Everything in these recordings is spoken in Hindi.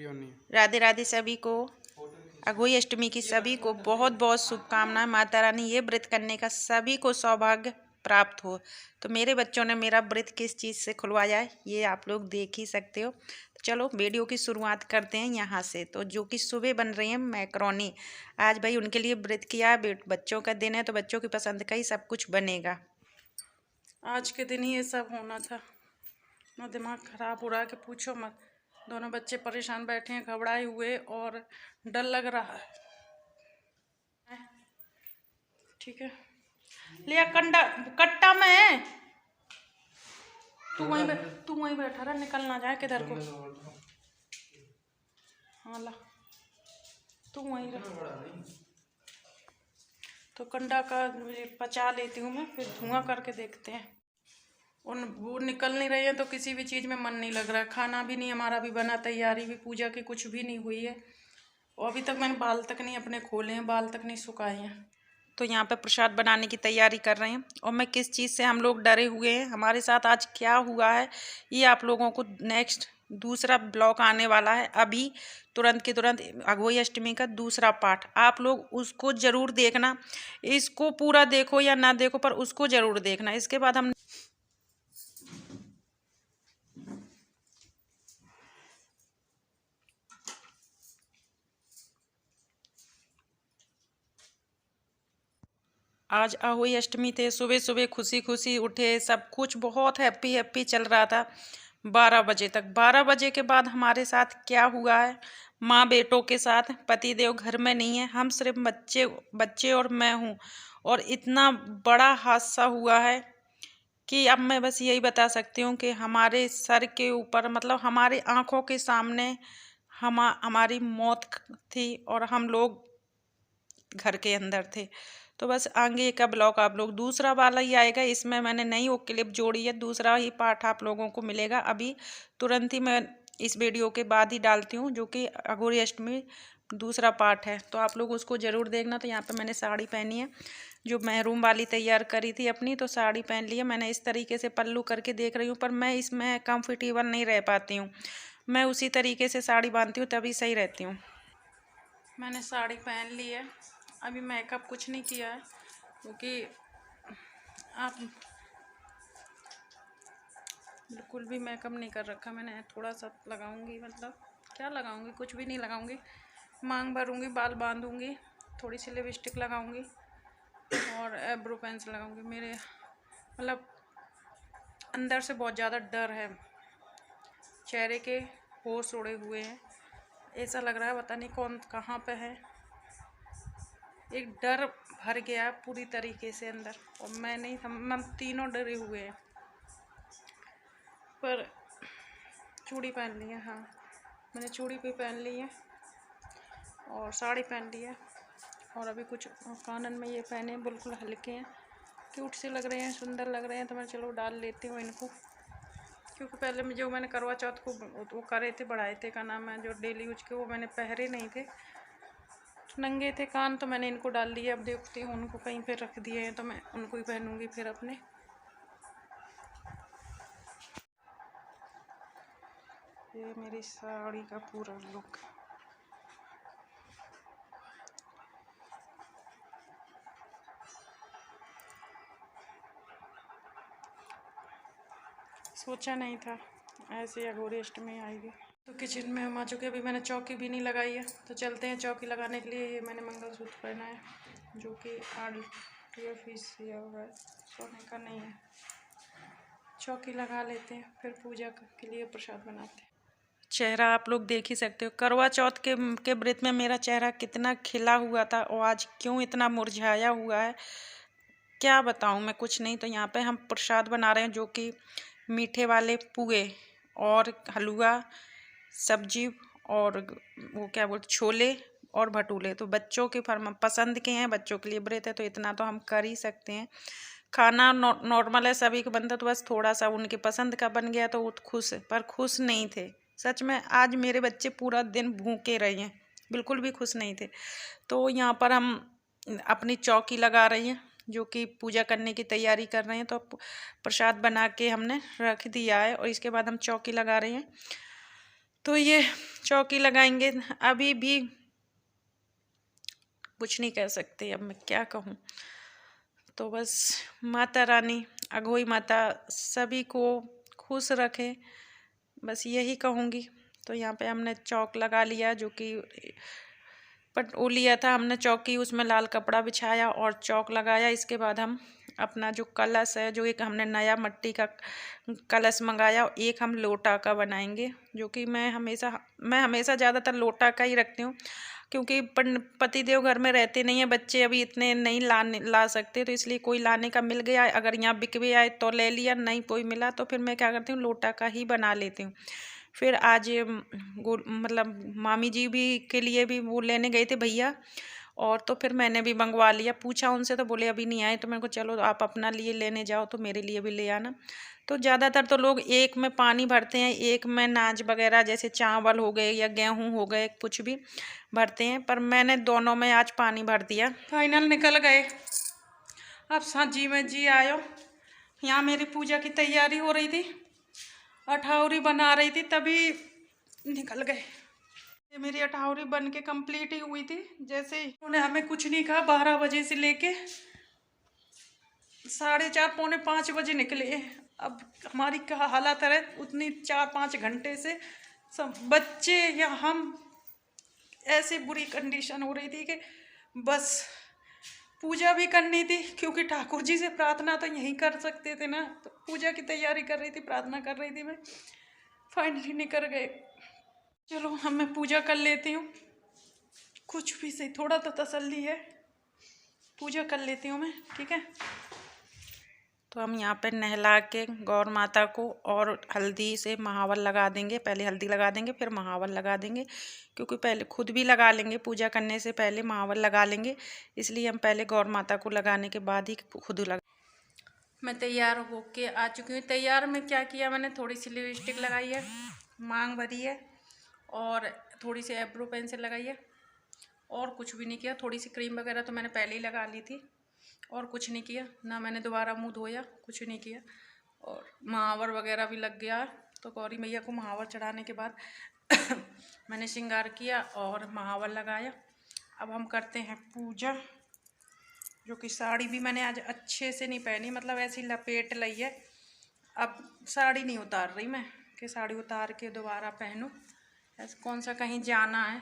राधे राधे सभी को। अघोई अष्टमी की सभी को बहुत बहुत शुभकामनाएं। माता रानी ये व्रत करने का सभी को सौभाग्य प्राप्त हो। तो मेरे बच्चों ने मेरा व्रत किस चीज़ से खुलवाया है ये आप लोग देख ही सकते हो। चलो वीडियो की शुरुआत करते हैं यहाँ से। तो जो कि सुबह बन रही है मैक्रोनी। आज भाई उनके लिए व्रत किया, बच्चों का दिन है तो बच्चों की पसंद का ही सब कुछ बनेगा। आज के दिन ही ये सब होना था। ना दिमाग खराब हो रहा है कि पूछो मत। दोनों बच्चे परेशान बैठे हैं, घबराए हुए और डर लग रहा है। ठीक है, लिया कंडा कट्टा में। तू वहीं बैठा रहा, निकल ना जाए किधर को। हाँ ला, तू वहीं रह। तो कंडा का पचा लेती हूँ मैं, फिर धुआं करके देखते हैं। वो निकल नहीं रही है तो किसी भी चीज़ में मन नहीं लग रहा है। खाना भी नहीं हमारा भी बना, तैयारी भी पूजा की कुछ भी नहीं हुई है। और अभी तक मैंने बाल तक नहीं अपने खोले हैं, बाल तक नहीं सुखाए हैं। तो यहाँ पे प्रसाद बनाने की तैयारी कर रहे हैं। और मैं किस चीज़ से हम लोग डरे हुए हैं, हमारे साथ आज क्या हुआ है, ये आप लोगों को नेक्स्ट दूसरा ब्लॉग आने वाला है। अभी तुरंत के तुरंत अघोई अष्टमी का दूसरा पार्ट, आप लोग उसको ज़रूर देखना। इसको पूरा देखो या ना देखो, पर उसको ज़रूर देखना। इसके बाद हम आज अहोई अष्टमी थे। सुबह सुबह खुशी खुशी उठे, सब कुछ बहुत हैप्पी हैप्पी चल रहा था 12 बजे तक। 12 बजे के बाद हमारे साथ क्या हुआ है, माँ बेटों के साथ, पति देव घर में नहीं है, हम सिर्फ बच्चे और मैं हूँ। और इतना बड़ा हादसा हुआ है कि अब मैं बस यही बता सकती हूँ कि हमारे सर के ऊपर, मतलब हमारे आँखों के सामने हमारी मौत थी और हम लोग घर के अंदर थे। तो बस आगे का ब्लॉग आप लोग दूसरा वाला ही आएगा। इसमें मैंने नई वो क्लिप जोड़ी है, दूसरा ही पार्ट आप लोगों को मिलेगा। अभी तुरंत ही मैं इस वीडियो के बाद ही डालती हूँ, जो कि अघोरी अष्टमी दूसरा पार्ट है। तो आप लोग उसको ज़रूर देखना। तो यहाँ पे मैंने साड़ी पहनी है, जो महरूम वाली तैयार करी थी अपनी, तो साड़ी पहन ली है मैंने। इस तरीके से पल्लू करके देख रही हूँ, पर मैं इसमें कम्फर्टेबल नहीं रह पाती हूँ। मैं उसी तरीके से साड़ी बांधती हूँ तभी सही रहती हूँ। मैंने साड़ी पहन ली है। अभी मेकअप कुछ नहीं किया है, क्योंकि आप बिल्कुल भी मेकअप नहीं कर रखा मैंने। थोड़ा सा लगाऊंगी, मतलब क्या लगाऊंगी, कुछ भी नहीं लगाऊंगी। मांग भरूंगी, बाल बांधूंगी, थोड़ी सी लिपस्टिक लगाऊंगी और आईब्रो पेंसिल लगाऊंगी। मेरे मतलब अंदर से बहुत ज़्यादा डर है, चेहरे के होश उड़े हुए हैं। ऐसा लग रहा है पता नहीं कौन कहाँ पे है। एक डर भर गया पूरी तरीके से अंदर, और मैं नहीं, हम तीनों डरे हुए हैं। पर चूड़ी पहन ली है, हाँ मैंने चूड़ी भी पहन ली है और साड़ी पहन ली है। और अभी कुछ कानन में ये पहने, बिल्कुल हल्के हैं, क्यूट से लग रहे हैं, सुंदर लग रहे हैं। तो मैं चलो डाल लेती हूँ इनको, क्योंकि पहले में जो मैंने करवा चौथ को वो करे थे, बढ़ाए थे, का नाम है, जो डेली यूज के, वो मैंने पहरे नहीं थे, नंगे थे कान, तो मैंने इनको डाल दिए। अब देखती हूँ उनको कहीं पे रख दिए हैं, तो मैं उनको ही पहनूंगी फिर अपने। ये मेरी साड़ी का पूरा लुक। सोचा नहीं था ऐसे अघोरी अष्टमी आएगी। तो किचन में हम आ चुके। अभी मैंने चौकी भी नहीं लगाई है, तो चलते हैं चौकी लगाने के लिए। ये मैंने मंगलसूत्र पहना है, जो कि आर्टिफिशियल है, सोने का नहीं है। चौकी लगा लेते हैं, फिर पूजा के लिए प्रसाद बनाते हैं। चेहरा आप लोग देख ही सकते हो, करवा चौथ के व्रत में मेरा चेहरा कितना खिला हुआ था, और आज क्यों इतना मुरझाया हुआ है क्या बताऊं मैं, कुछ नहीं। तो यहाँ पे हम प्रसाद बना रहे हैं, जो कि मीठे वाले पुए और हलवा, सब्जी, और वो क्या बोलते, छोले और भटूरे। तो बच्चों के पसंद के हैं, बच्चों के लिए व्रत है तो इतना तो हम कर ही सकते हैं। खाना नॉर्मल है, सभी का बनता, तो बस थोड़ा सा उनके पसंद का बन गया तो वो खुश, पर खुश नहीं थे। सच में आज मेरे बच्चे पूरा दिन भूखे रहे हैं, बिल्कुल भी खुश नहीं थे। तो यहाँ पर हम अपनी चौकी लगा रही हैं, जो कि पूजा करने की तैयारी कर रहे हैं। तो प्रसाद बना के हमने रख दिया है, और इसके बाद हम चौकी लगा रहे हैं। तो ये चौकी लगाएंगे। अभी भी कुछ नहीं कह सकते, अब मैं क्या कहूँ। तो बस माता रानी, अघोई माता सभी को खुश रखे, बस यही कहूँगी। तो यहाँ पे हमने चौक लगा लिया, जो कि बट वो लिया था हमने चौकी, उसमें लाल कपड़ा बिछाया और चौक लगाया। इसके बाद हम अपना जो कलश है, जो एक हमने नया मिट्टी का कलश मंगाया, एक हम लोटा का बनाएंगे, जो कि मैं हमेशा ज़्यादातर लोटा का ही रखती हूँ, क्योंकि पतिदेव घर में रहते नहीं हैं, बच्चे अभी इतने नहीं ला सकते, तो इसलिए कोई लाने का मिल गया, अगर यहाँ बिक भी आए तो ले लिया, नहीं कोई मिला तो फिर मैं क्या करती हूँ, लोटा का ही बना लेती हूँ। फिर आज मतलब मामी जी भी के लिए भी वो लेने गए थे भैया, और तो फिर मैंने भी मंगवा लिया। पूछा उनसे तो बोले अभी नहीं आए, तो मेरे को चलो आप अपना लिए लेने जाओ तो मेरे लिए भी ले आना। तो ज़्यादातर तो लोग एक में पानी भरते हैं, एक में अनाज वगैरह जैसे चावल हो गए या गेहूँ हो गए, कुछ भी भरते हैं, पर मैंने दोनों में आज पानी भर दिया। फाइनल निकल गए। अब सब्जी में जी आयो। यहाँ मेरी पूजा की तैयारी हो रही थी, अठौरी बना रही थी, तभी निकल गए। ये मेरी अठौरी बन के कंप्लीट ही हुई थी। जैसे ही उन्होंने हमें कुछ नहीं कहा, 12 बजे से लेके 4:30 पौने 5 बजे निकले। अब हमारी क्या हालत है, उतनी 4-5 घंटे से सब बच्चे या हम ऐसे बुरी कंडीशन हो रही थी कि बस पूजा भी करनी थी, क्योंकि ठाकुर जी से प्रार्थना तो यहीं कर सकते थे ना, तो पूजा की तैयारी कर रही थी, प्रार्थना कर रही थी मैं। फाइनली निकल गए। चलो हम मैं पूजा कर लेती हूँ, कुछ भी सही, थोड़ा तो तसल्ली है। पूजा कर लेती हूँ मैं, ठीक है। तो हम यहाँ पे नहला के गौर माता को और हल्दी से महावर लगा देंगे। पहले हल्दी लगा देंगे, फिर महावर लगा देंगे, क्योंकि पहले खुद भी लगा लेंगे, पूजा करने से पहले महावर लगा लेंगे, इसलिए हम पहले गौर माता को लगाने के बाद ही खुद लगा। मैं तैयार होके आ चुकी हूँ। तैयार में क्या किया मैंने, थोड़ी सी लिपस्टिक लगाई है, मांग भरी है, और थोड़ी सी आईब्रो पेंसिल लगाई है, और कुछ भी नहीं किया। थोड़ी सी क्रीम वगैरह तो मैंने पहले ही लगा ली थी, और कुछ नहीं किया ना, मैंने दोबारा मुंह धोया, कुछ नहीं किया। और महावर वगैरह भी लग गया। तो गौरी मैया को महावर चढ़ाने के बाद मैंने श्रृंगार किया और महावर लगाया। अब हम करते हैं पूजा, जो कि साड़ी भी मैंने आज अच्छे से नहीं पहनी, मतलब ऐसी लपेट ली है। अब साड़ी नहीं उतार रही मैं, कि साड़ी उतार के दोबारा पहनूं, ऐसा कौन सा कहीं जाना है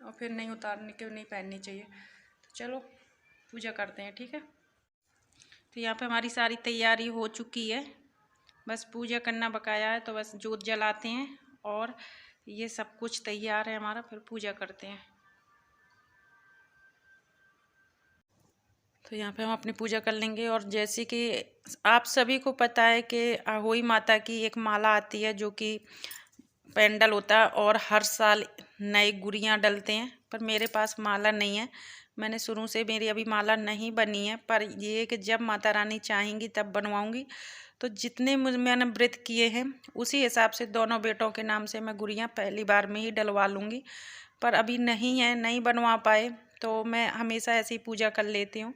और फिर नहीं उतारने के, नहीं पहननी चाहिए। तो चलो पूजा करते हैं, ठीक है। तो यहाँ पे हमारी सारी तैयारी हो चुकी है, बस पूजा करना बकाया है। तो बस जोत जलाते हैं और ये सब कुछ तैयार है हमारा, फिर पूजा करते हैं। तो यहाँ पे हम अपनी पूजा कर लेंगे। और जैसे कि आप सभी को पता है कि अहोई माता की एक माला आती है, जो कि पेंडल होता है, और हर साल नए गुड़ियाँ डलते हैं, पर मेरे पास माला नहीं है। मैंने शुरू से, मेरी अभी माला नहीं बनी है, पर ये कि जब माता रानी चाहेंगी तब बनवाऊंगी। तो जितने मैंने व्रत किए हैं उसी हिसाब से दोनों बेटों के नाम से मैं गुड़ियाँ पहली बार में ही डलवा लूँगी, पर अभी नहीं है, नहीं बनवा पाए, तो मैं हमेशा ऐसी पूजा कर लेती हूँ,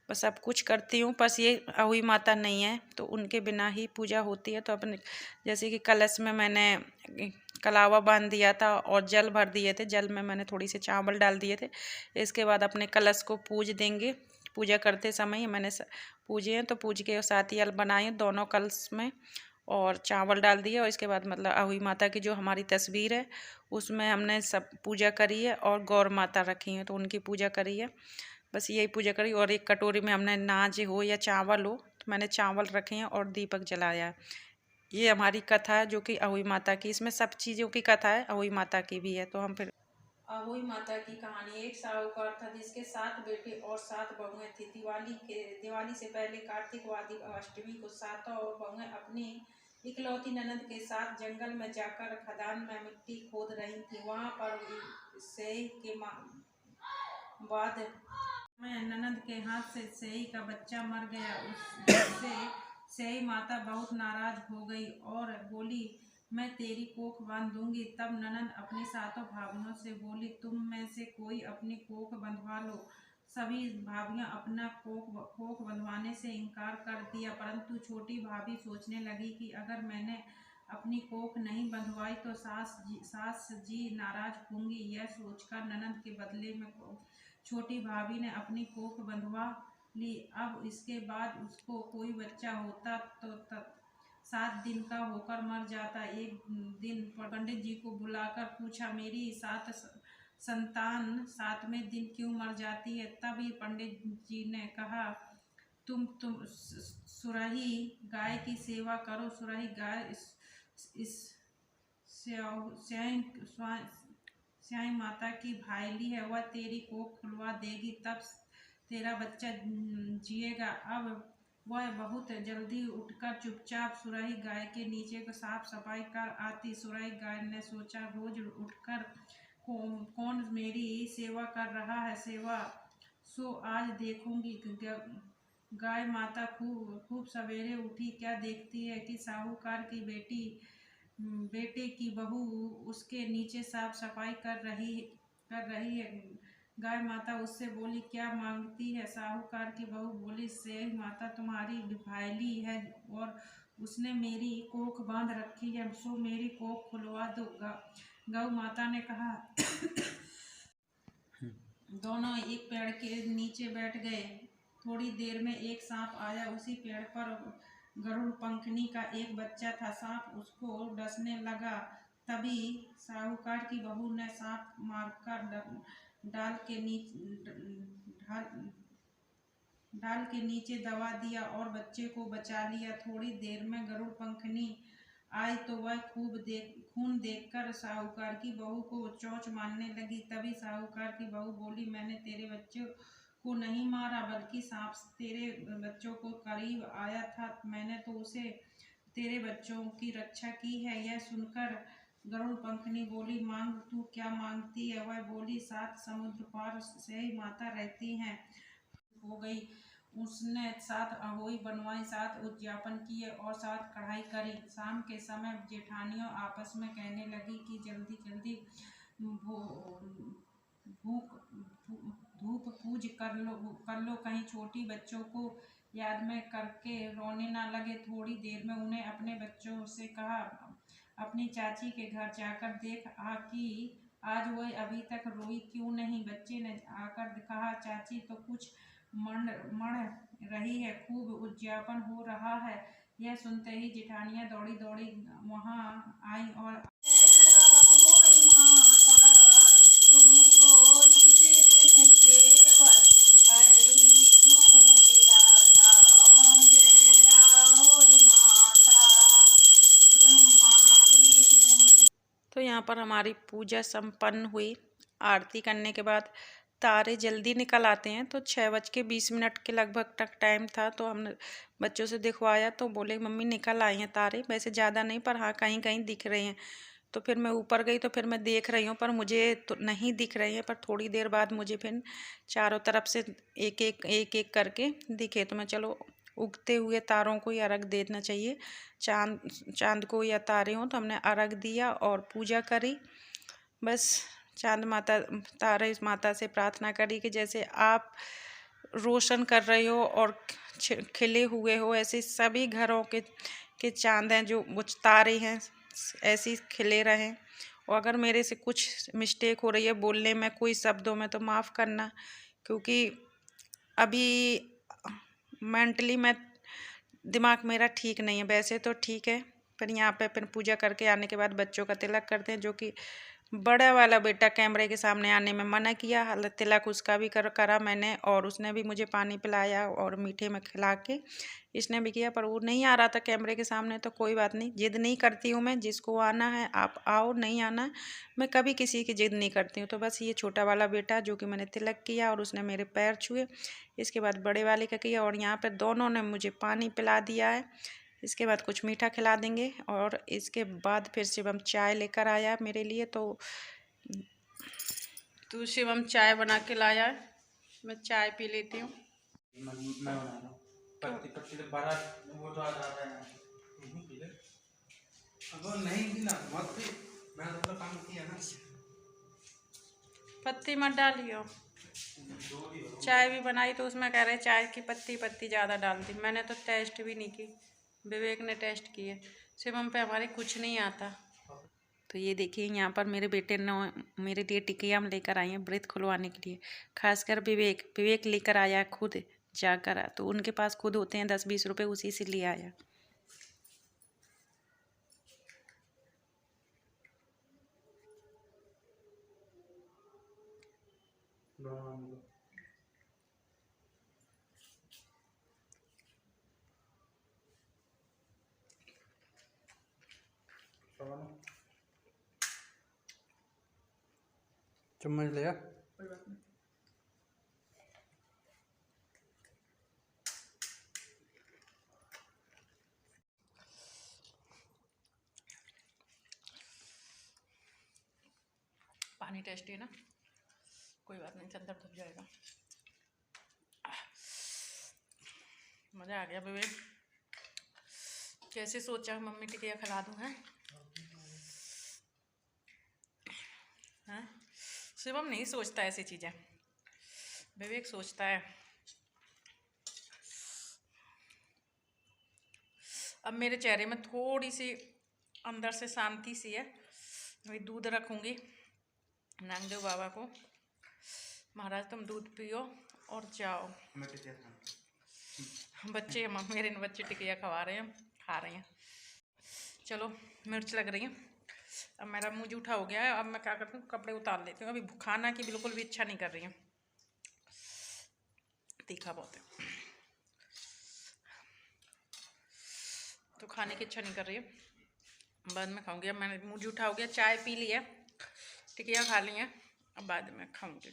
बस सब कुछ करती हूँ। बस ये अहोई माता नहीं है तो उनके बिना ही पूजा होती है। तो अपने जैसे कि कलश में मैंने कलावा बांध दिया था और जल भर दिए थे, जल में मैंने थोड़ी सी चावल डाल दिए थे। इसके बाद अपने कलश को पूज देंगे। पूजा करते समय मैंने पूजे हैं, तो पूज के साथ ही बनाए दोनों कलश में, और चावल डाल दिए। और इसके बाद मतलब अहोई माता की जो हमारी तस्वीर है उसमें हमने सब पूजा करी है, और गौर माता रखी हैं तो उनकी पूजा करी है। बस यही पूजा करी। और एक कटोरी में हमने अनाज हो या चावल हो, तो मैंने चावल रखे हैं और दीपक जलाया है। ये हमारी कथा है जो कि अहोई माता की, इसमें सब चीज़ों की कथा है, अहोई माता की भी है। तो हम फिर अहोई माता की कहानी। एक साहूकार था जिसके 7 बेटे और 7 बहुएं थी। दिवाली से पहले कार्तिक वादी अष्टमी को सातों और बहुएं अपनी इकलौती ननद के साथ जंगल में जाकर खदान में मिट्टी खोद रही थी। वहां पर सेई के बाद में ननद के हाथ से सेई का बच्चा मर गया। उससे सेई माता बहुत नाराज हो गई और बोली, मैं तेरी कोख बांध दूंगी। तब ननद अपनी 7 भाभियों से बोली, तुम में से कोई अपनी कोख बंधवा लो। सभी भाभियां अपना कोख बंधवाने से इनकार कर दिया, परंतु छोटी भाभी सोचने लगी कि अगर मैंने अपनी कोख नहीं बंधवाई तो सास जी नाराज होंगी। यह सोचकर ननद के बदले में छोटी भाभी ने अपनी कोख बंधवा ली। अब इसके बाद उसको कोई बच्चा होता तो 7 दिन का होकर मर जाता। एक दिन पंडित जी को बुलाकर पूछा, मेरी 7 संतान 7वें दिन क्यों मर जाती है? तभी पंडित जी ने कहा, तुम सुरही गाय की सेवा करो। सुरही गाय इस स्याई माता की भाईली है, वह तेरी कोख खुलवा देगी, तब तेरा बच्चा जिएगा। अब वह बहुत जल्दी उठकर चुपचाप सुरही गाय के नीचे को साफ सफाई कर आती। सुरही गाय ने सोचा, रोज उठकर कौन मेरी सेवा कर रहा है, सेवा सो आज देखूंगी। गाय माता खूब सवेरे उठी, क्या देखती है कि साहूकार की बेटे की बहू उसके नीचे साफ सफाई कर रही है। गाय माता उससे बोली, क्या मांगती है? साहूकार की बहू बोली, से माता तुम्हारी भाईली है और उसने मेरी कोख बांध रखी है, सो मेरी कोख खुलवा दो। गौ माता ने कहा। दोनों एक पेड़ के नीचे बैठ गए। थोड़ी देर में एक सांप आया। उसी पेड़ पर गरुड़ पंखनी का एक बच्चा था। सांप उसको डसने लगा। तभी साहूकार की बहू ने सांप मारकर डाल के नीचे दबा दिया और बच्चे को बचा लिया। थोड़ी देर में गरुड़ पंखनी आई तो वह खून देखकर साहूकार की बहू को चोंच मारने लगी। तभी साहूकार की बहू बोली, मैंने तेरे बच्चे को नहीं मारा, बल्कि सांप तेरे बच्चों को करीब आया था, मैंने तो उसे तेरे बच्चों की रक्षा की है। यह सुनकर गरुड़ पंखनी बोली, मांग, तू क्या मांगती है? वह बोली, 7 समुद्र पार स्याई माता रहती हैं। हो गई। उसने 7 अहोई बनवाई, 7 उद्यापन किए और 7 कढ़ाई करी। शाम के समय जेठानियों आपस में कहने लगी कि जल्दी जल्दी धूप पूज कर लो, कहीं छोटी बच्चों को याद में करके रोने ना लगे। थोड़ी देर में उन्हें अपने बच्चों से कहा, अपनी चाची के घर जाकर देख आ कि आज वह अभी तक रोई क्यों नहीं। बच्चे ने आकर कहा, चाची तो कुछ मढ़ रही है, खूब उद्यापन हो रहा है। यह सुनते ही जेठानियां दौड़ी दौड़ी वहां आई और तो यहाँ पर हमारी पूजा संपन्न हुई। आरती करने के बाद तारे जल्दी निकल आते हैं, तो 6:20 के लगभग तक टाइम था। तो हमने बच्चों से दिखवाया तो बोले, मम्मी निकल आए हैं तारे, वैसे ज़्यादा नहीं पर हाँ कहीं कहीं दिख रहे हैं। तो फिर मैं ऊपर गई तो फिर मैं देख रही हूँ, पर मुझे तो नहीं दिख रहे हैं। पर थोड़ी देर बाद मुझे फिर चारों तरफ से एक एक करके दिखे। तो मैं चलो उगते हुए तारों को ही अर्घ देना चाहिए, चांद को या तारे हों। तो हमने अर्घ दिया और पूजा करी। बस चांद माता तारे माता से प्रार्थना करी कि जैसे आप रोशन कर रहे हो और खिले हुए हो, ऐसे सभी घरों के चांद हैं, जो वो तारे हैं, ऐसे खिले रहें। और अगर मेरे से कुछ मिस्टेक हो रही है बोलने में, कोई शब्दों में, तो माफ़ करना, क्योंकि अभी मेंटली दिमाग मेरा ठीक नहीं है। वैसे तो ठीक है, पर यहाँ पे फिर पूजा करके आने के बाद बच्चों का तिलक करते हैं, जो कि बड़ा वाला बेटा कैमरे के सामने आने में मना किया। तिलक उसका भी करा मैंने, और उसने भी मुझे पानी पिलाया और मीठे में खिला के इसने भी किया। पर वो नहीं आ रहा था कैमरे के सामने, तो कोई बात नहीं, जिद नहीं करती हूँ मैं। जिसको आना है आप आओ, नहीं आना मैं कभी किसी की जिद नहीं करती हूँ। तो बस ये छोटा वाला बेटा जो कि मैंने तिलक किया और उसने मेरे पैर छुए, इसके बाद बड़े वाले का किया, और यहाँ पर दोनों ने मुझे पानी पिला दिया है। इसके बाद कुछ मीठा खिला देंगे, और इसके बाद फिर शिवम चाय लेकर आया मेरे लिए। तो शिवम चाय बना के लाया है, मैं चाय पी लेती हूँ। पत्ती मत डालियो। चाय भी बनाई तो उसमें कह रहे चाय की पत्ती ज़्यादा डाल दी। मैंने तो टेस्ट भी नहीं की, विवेक ने टेस्ट किए। शिवम पे हमारे कुछ नहीं आता। तो ये देखिए यहाँ पर मेरे बेटे ने मेरे लिए टिकिया हम लेकर आए हैं ब्रेथ खुलवाने के लिए। खासकर विवेक लेकर आया खुद जाकर, तो उनके पास खुद होते हैं 10-20 रुपए, उसी से ले आया। चम्मच लिया। पानी टेस्टी है ना, कोई बात नहीं, अंदर धुल जाएगा। मज़ा आ गया विवेक, कैसे सोचा मम्मी टिकिया खिला दूँ हैं? हैं? शिवम नहीं सोचता ऐसी चीज़ें, विवेक सोचता है। अब मेरे चेहरे में थोड़ी सी अंदर से शांति सी है। अभी दूध रखूँगी, नांगदेव बाबा को, महाराज तुम दूध पियो और जाओ। बच्चे मेरे बच्चे टिकिया खा रहे हैं। चलो, मिर्च लग रही है। अब मेरा मुँह जूठा हो गया है, अब मैं क्या करती हूँ, कपड़े उतार लेती हूँ। अभी खाना की बिल्कुल भी इच्छा नहीं कर रही है, तीखा बहुत है तो खाने की इच्छा नहीं कर रही है, बाद में खाऊंगी। अब मैंने मुँह जूठा हो गया, चाय पी ली है, टिकिया खा ली है, अब बाद में खाऊंगी।